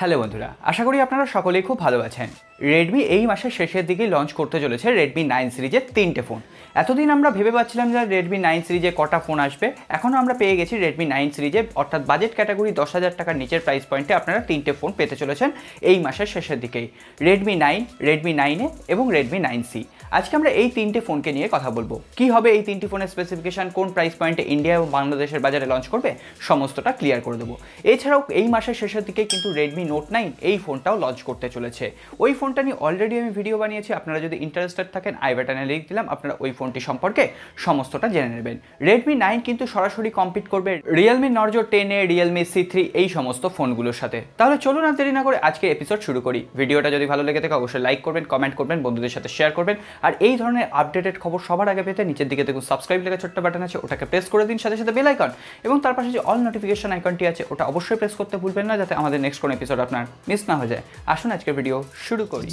Hello বন্ধুরা, আশা করি আপনারা সকলেই খুব ভালো আছেন। রেডমি এই মাসের শেষের দিকেই লঞ্চ করতে চলেছে রেডমি 9 সিরিজের 3টে ফোন। এতদিন আমরা ভেবে পাচ্ছিলাম যে রেডমি 9 সিরিজে কটা ফোন আসবে, এখনও আমরা পেয়ে গেছি রেডমি 9 সিরিজে, অর্থাৎ বাজেট ক্যাটাগরি 10,000 টাকার নিচের প্রাইস পয়েন্টে আপনারা 3টে ফোন পেতে চলেছেন এই মাসের শেষের দিকেই। রেডমি 9, রেডমি 9A এবং রেডমি 9C। আজকে আমরা এই 3টে ফোনকে নিয়ে কথা বলবো। কি হবে এই 3টি ফোনের স্পেসিফিকেশন, কোন প্রাইস পয়েন্টে ইন্ডিয়া এবং বাংলাদেশের বাজারে লঞ্চ করবে, সমস্তটা ক্লিয়ার করে দেবো। এছাড়াও এই মাসের শেষের দিকে কিন্তু রেডমি নোট 9 এই ফোনটাও লঞ্চ করতে চলেছে। ওই ফোনটা নিয়ে অলরেডি আমি ভিডিও বানিয়েছি, আপনারা যদি ইন্টারেস্টেড থাকেন আই বাটনে লিংক দিলাম, আপনারা ওই ফোনটি সম্পর্কে সমস্তটা জেনে নেবেন। রেডমি 9 কিন্তু সরাসরি কম্পিট করবে রিয়েলমি নর্জো 10A, রিয়েলমি C3 এই সমস্ত ফোনগুলোর সাথে। তাহলে চলুন আর দেরি না করে আজকে এপিসোড শুরু করি। ভিডিওটা যদি ভালো লেগে থাকে অবশ্যই লাইক করবেন, কমেন্ট করবেন, বন্ধুদের সাথে শেয়ার করবেন। আর এই ধরনের আপডেটেড খবর সবার আগে পেতে নিচের দিকে দেখুন সাবস্ক্রাইব লেখা ছোট্ট বাটন আছে, ওটাকে প্রেস করে দিন, সাথে সাথে বেল আইকন এবং তার পাশে যে অল নোটিফিকেশন আইকনটি আছে ওটা অবশ্যই প্রেস করতে ভুলবেন না, যাতে আমাদের নেক্সট কোন এপিসোড আপনার মিস না হয়ে যায়। আসুন আজকের ভিডিও শুরু করি।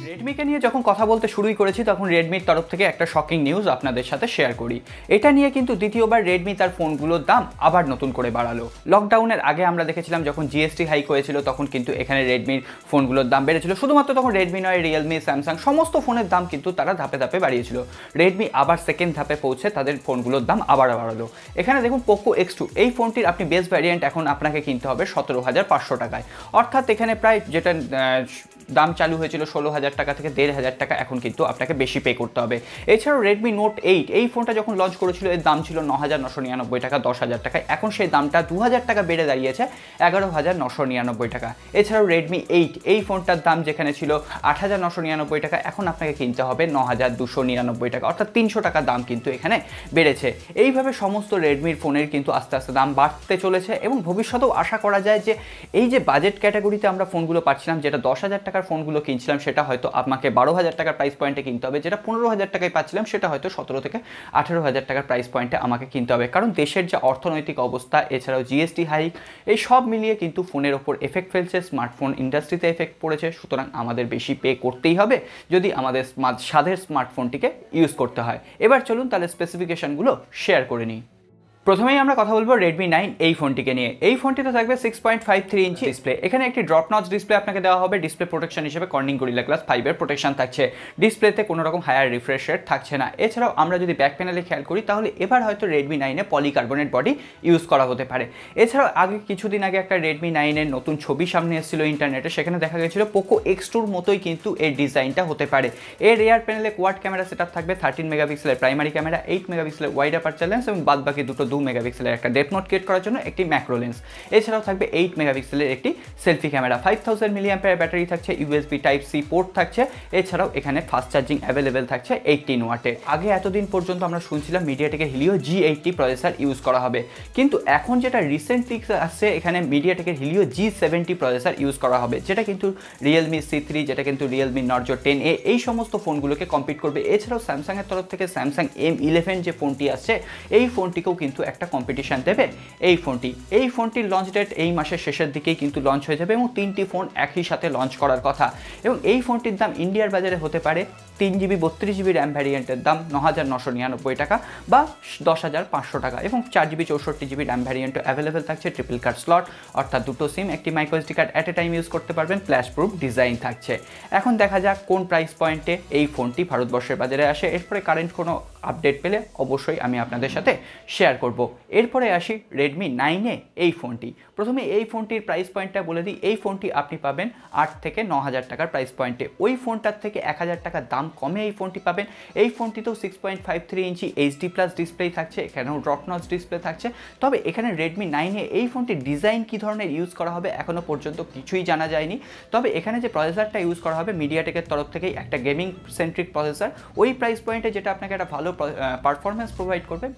রেডমিকে নিয়ে যখন কথা বলতে শুরুই করেছি তখন রেডমির তরফ থেকে একটা শকিং নিউজ আপনাদের সাথে শেয়ার করি। এটা নিয়ে কিন্তু দ্বিতীয়বার রেডমি তার ফোনগুলোর দাম আবার নতুন করে বাড়ালো। লকডাউনের আগে আমরা দেখেছিলাম যখন জিএসটি হাইক হয়েছিল তখন কিন্তু এখানে রেডমির ফোনগুলোর দাম বেড়েছিল। শুধুমাত্র তখন রেডমি নয়, রিয়েলমি, স্যামসাং সমস্ত ফোনের দাম কিন্তু তারা ধাপে ধাপে বাড়িয়েছিল। রেডমি আবার সেকেন্ড ধাপে পৌঁছে তাদের ফোনগুলোর দাম আবার বাড়ালো। এখানে দেখুন পোকো X2 এই ফোনটির আপনি বেস ভ্যারিয়েন্ট এখন আপনাকে কিনতে হবে 17,500 টাকায়, অর্থাৎ এখানে প্রায় যেটা দাম চালু হয়েছিল 16,000 টাকা থেকে 1,500 টাকা, এখন কিন্তু আপনাকে বেশি পে করতে হবে। এছাড়াও রেডমি নোট 8 এই ফোনটা যখন লঞ্চ করেছিল এর দাম ছিল 9,999 টাকা, 10,000 টাকায়, এখন সেই দামটা 2,000 টাকা বেড়ে দাঁড়িয়েছে 11,999 টাকা। এছাড়াও রেডমি 8 এই ফোনটার দাম যেখানে ছিল 8,999 টাকা, এখন আপনাকে কিনতে হবে 9,299 টাকা, অর্থাৎ 300 টাকা দাম কিন্তু এখানে বেড়েছে। এইভাবে সমস্ত রেডমির ফোনের কিন্তু আস্তে আস্তে দাম বাড়তে চলেছে এবং ভবিষ্যতেও আশা করা যায় যে এই যে বাজেট ক্যাটাগরিতে আমরা ফোনগুলো পাচ্ছিলাম, যেটা 10,000 টাকার ফোনগুলো কিনছিলাম সেটা হয়তো আমাকে 12,000 টাকার প্রাইস পয়েন্টে কিনতে হবে, যেটা 15,000 টাকায় পাচ্ছিলাম সেটা হয়তো 17 থেকে 18,000 টাকার প্রাইস পয়েন্টে আমাকে কিনতে হবে। কারণ দেশের যে অর্থনৈতিক অবস্থা, এছাড়াও জিএসটি হাইক, এই সব মিলিয়ে কিন্তু ফোনের ওপর এফেক্ট ফেলছে, স্মার্টফোন ইন্ডাস্ট্রিতে এফেক্ট পড়েছে। সুতরাং আমাদের বেশি পে করতেই হবে যদি আমাদের স্বাদের স্মার্টফোনটিকে ইউজ করতে হয়। এবার চলুন তাহলে স্পেসিফিকেশনগুলো শেয়ার করে নিই। প্রথমেই আমরা কথা বলবো রেডমি 9 এই ফোনটিকে নিয়ে। এই ফোনটিতে থাকবে 6.53 ইঞ্চি ডিসপ্লে। এখানে একটি ড্রপ নচ ডিসপ্লে আপনাকে দেওয়া হবে। ডিসপ্লে প্রোটেকশন হিসেবে কর্নিং গরিলা গ্লাস 5 এর প্রোটেকশন থাকছে। ডিসপ্লেতে কোনো রকম হায়ার রিফ্রেশ রেট থাকছে না। এছাড়াও আমরা যদি ব্যাক প্যানেলে খেয়াল করি তাহলে এবার হয়তো রেডমি 9 এ পলিকার্বনেট বডি ইউজ করা হতে পারে। এছাড়াও কিছুদিন আগে একটা রেডমি 9 এর নতুন ছবি সামনে এসেছিল ইন্টারনেটে, সেখানে দেখা গেছিল পোকো X2 মতোই কিন্তু এর ডিজাইনটা হতে পারে। এর রেয়ার প্যানেলে কোয়াড ক্যামেরা সেটআপ থাকবে, 13 মেগাপিক্সেলের প্রাইমারি ক্যামেরা, 8 মেগাপিক্সেলের ওয়াইড অ্যাপারচার লেন্স এবং বাদ বাকি দুটো 2 মেগাপিক্সেলের একটা ডেপথ নোট ক্রিয়েট করার জন্য একটি ম্যাক্রো লেন্স। এছাড়াও থাকবে 8 মেগাপিক্সেলের একটি সেলফি ক্যামেরা, 5000 mAh ব্যাটারি থাকছে, ইউএসবি টাইপ সি পোর্ট থাকছে। এছাড়াও এখানে ফাস্ট চার্জিং অ্যাভেলেবেল থাকছে 18 ওয়াটের। আগে এতদিন পর্যন্ত আমরা শুনছিলাম মিডিয়াটেকের হিলিও G80 প্রসেসর ইউজ করা হবে, কিন্তু এখন যেটা রিসেন্টলি আসছে এখানে মিডিয়াটেকের হিলিও G70 প্রসেসর ইউজ করা হবে, যেটা কিন্তু রিয়েলমি C3, যেটা কিন্তু রিয়েলমি নর্জো 10A এই সমস্ত ফোনগুলোকে কম্পিট করবে। এছাড়াও স্যামসাংয়ের তরফ থেকে স্যামসাং M11 যে ফোনটি আসছে এই ফোনটিকেও কিন্তু একটা কম্পিটিশন দেবে এই ফোনটির লঞ্চ ডেট এই মাসের শেষের দিকেই কিন্তু লঞ্চ হয়ে যাবে এবং 3টি ফোন একই সাথে লঞ্চ করার কথা। এবং এই ফোনটির দাম ইন্ডিয়ার বাজারে হতে পারে 3GB 32GB র্যাম ভ্যারিয়েন্টের দাম 9,999 টাকা বা 10,500 টাকা, এবং 4GB 64GB র্যাম ভ্যারিয়েন্টও অ্যাভেলেবেল থাকছে। ট্রিপল কার্ড স্লট, অর্থাৎ দুটো সিম, একটি microSD card at a time use করতে পারবেন। ফ্ল্যাশ প্রুফ ডিজাইন থাকছে। এখন দেখা যাক কোন প্রাইস পয়েন্টে এই ফোনটি ভারতবর্ষের বাজারে আসে। এরপরে কারেন্ট কোনো আপডেট পেলে অবশ্যই আমি আপনাদের সাথে শেয়ার করব। এরপরে আসি রেডমি 9A এই ফোনটি। প্রথমে এই ফোনটির প্রাইস পয়েন্টটা বলে দিই। এই ফোনটি আপনি পাবেন 8 থেকে 9,000 টাকার প্রাইস পয়েন্টে। ওই ফোনটার থেকে 1,000 টাকা দাম কমে এই ফোনটি পাবেন। এই ফোনটিতেও 6.53 ইঞ্চি HD+ ডিসপ্লে থাকছে, এখানেও ড্রপ নচ ডিসপ্লে থাকছে। তবে এখানে রেডমি 9A এই ফোনটির ডিজাইন কী ধরনের ইউজ করা হবে এখনও পর্যন্ত কিছুই জানা যায়নি। তবে এখানে যে প্রসেসরটা ইউজ করা হবে মিডিয়াটেকের তরফ থেকেই একটা গেমিং সেন্ট্রিক প্রসেসর। ওই প্রাইস পয়েন্টে যেটা আপনাকে একটা ভালো পারফরমেন্স প্রোভাইড করবে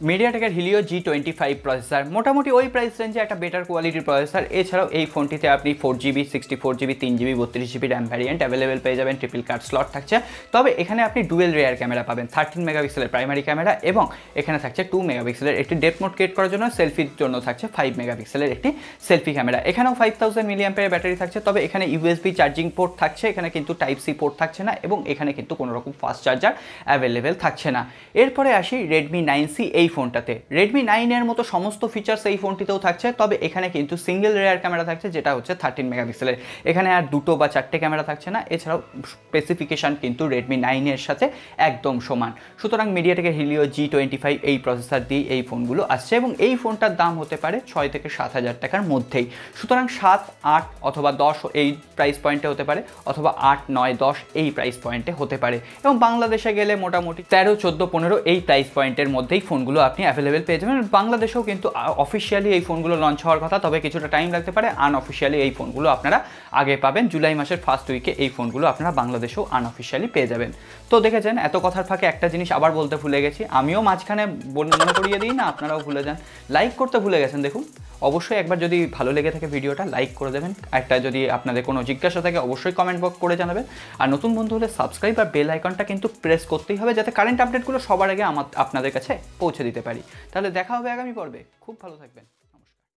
মিডিয়াটেকের হিলিও G25 প্রসেসর, মোটামুটি ওই প্রাইস রেঞ্জে একটা বেটার কোয়ালিটির প্রসেসর। এছাড়াও এই ফোনটিতে আপনি 4GB 64GB 3GB 32GB RAM variant available পেয়ে যাবেন। ট্রিপল কার্ড স্লট থাকছে। তবে এখানে আপনি ডুয়েল রেয়ার ক্যামেরা পাবেন, 13 মেগাপিক্সেলের প্রাইমারি ক্যামেরা এবং এখানে থাকছে 2 মেগাপিক্সেলের একটি ডেপথ নোট ক্রিয়েট করার জন্য, সেলফির জন্য থাকছে 5 মেগাপিক্সেলের একটি সেলফি ক্যামেরা। এখানেও 5000 mAh ব্যাটারি থাকছে। তবে এখানে ইউএসবি চার্জিং পোর্ট থাকছে, এখানে কিন্তু টাইপ সি পোর্ট থাকছে না এবং এখানে কিন্তু কোনো রকম ফাস্ট চার্জার অ্যাভেলেবেল থাকছে না। এরপরে আসি রেডমি 9C এই এই ফোনটাতে। রেডমি 9 এর মতো সমস্ত ফিচার্স এই ফোনটিতেও থাকছে, তবে এখানে কিন্তু সিঙ্গেল রেয়ার ক্যামেরা থাকছে, যেটা হচ্ছে 13 মেগাপিক্সেলের। এখানে আর 2 বা 4টে ক্যামেরা থাকছে না। এছাড়াও স্পেসিফিকেশান কিন্তু রেডমি 9 এর সাথে একদম সমান। সুতরাং মিডিয়াটেকের হিলিও G25 এই প্রসেসর দিয়ে এই ফোনগুলো আসছে, এবং এই ফোনটার দাম হতে পারে 6 থেকে 7 হাজার টাকার মধ্যেই। সুতরাং 7, 8 অথবা 10 এই প্রাইস পয়েন্টে হতে পারে, অথবা 8, 9, 10 এই প্রাইস পয়েন্টে হতে পারে। এবং বাংলাদেশে গেলে মোটামুটি 13, 14, 15 এই প্রাইস পয়েন্টের মধ্যেই ফোনগুলো আপনি অ্যাভেলেবেল পেয়ে যাবেন। বাংলাদেশেও কিন্তু অফিসিয়ালি এই ফোনগুলো লঞ্চ হওয়ার কথা, তবে কিছুটা টাইম লাগতে পারে। আনঅফিসিয়ালি এই ফোনগুলো আপনারা আগে পাবেন। জুলাই মাসের ফার্স্ট উইকে এই ফোনগুলো আপনারা বাংলাদেশেও আনঅফিসিয়ালি পেয়ে যাবেন। তো দেখেছেন, এত কথার ফাঁকে একটা জিনিস আবার বলতে ভুলে গেছি। আমিও মাঝখানে মনে করিয়ে দিই না, আপনারাও ভুলে যান। লাইক করতে ভুলে গেছেন। দেখুন, অবশ্যই একবার যদি ভালো লেগে থাকে ভিডিওটা লাইক করে দেবেন। একটা যদি আপনাদের কোনো জিজ্ঞাসা থাকে অবশ্যই কমেন্ট বক্স করে জানাবেন। আর নতুন বন্ধু হলে সাবস্ক্রাইব আর বেল আইকনটা কিন্তু প্রেস করতেই হবে, যাতে কারেন্ট আপডেটগুলো সবার আগে আপনাদের কাছে পৌঁছে দিতে পারি। তাহলে দেখা হবে আগামী পর্বে। খুব ভালো থাকবেন।